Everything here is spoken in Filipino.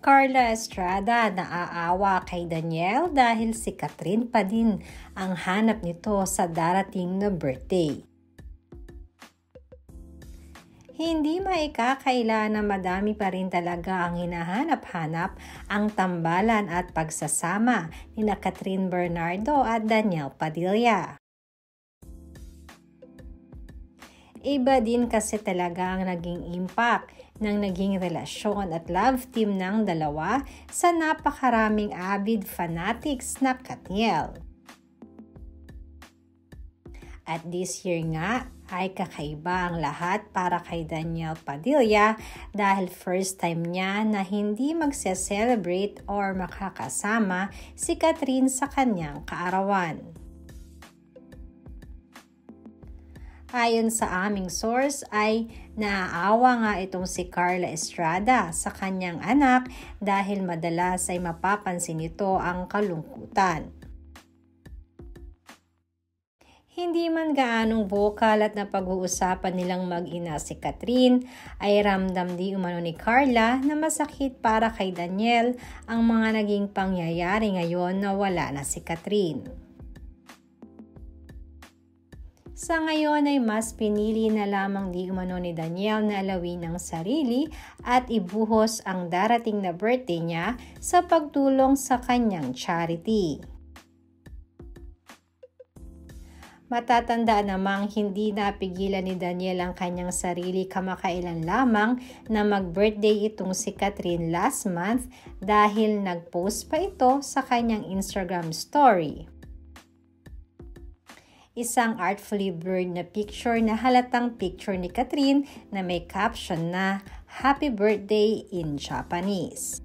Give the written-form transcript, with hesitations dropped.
Carla Estrada naaawa kay Daniel dahil si Catherine pa din ang hanap nito sa darating na birthday. Hindi maikakaila na madami pa rin talaga ang hinahanap-hanap ang tambalan at pagsasama ni Catherine Bernardo at Daniel Padilla. Iba din kasi talaga ang naging impact ng naging relasyon at love team ng dalawa sa napakaraming avid fanatics na Katniel. At this year nga ay kakaiba ang lahat para kay Daniel Padilla dahil first time niya na hindi magse-celebrate or makakasama si Catherine sa kanyang kaarawan. Ayon sa aming source ay naaawa nga itong si Carla Estrada sa kanyang anak dahil madalas ay mapapansin nito ang kalungkutan. Hindi man gaanong vocal at napag-uusapan nilang mag-ina si Catherine, ay ramdam di umano ni Carla na masakit para kay Daniel ang mga naging pangyayari ngayon na wala na si Catherine. Sa ngayon ay mas pinili na lamang di umano ni Daniel na alawin ang sarili at ibuhos ang darating na birthday niya sa pagtulong sa kanyang charity. Matatandaan namang hindi napigilan ni Daniel ang kanyang sarili kamakailan lamang na mag-birthday itong si Catherine last month dahil nag-post pa ito sa kanyang Instagram story. Isang artfully blurred na picture na halatang picture ni Catherine na may caption na Happy Birthday in Japanese.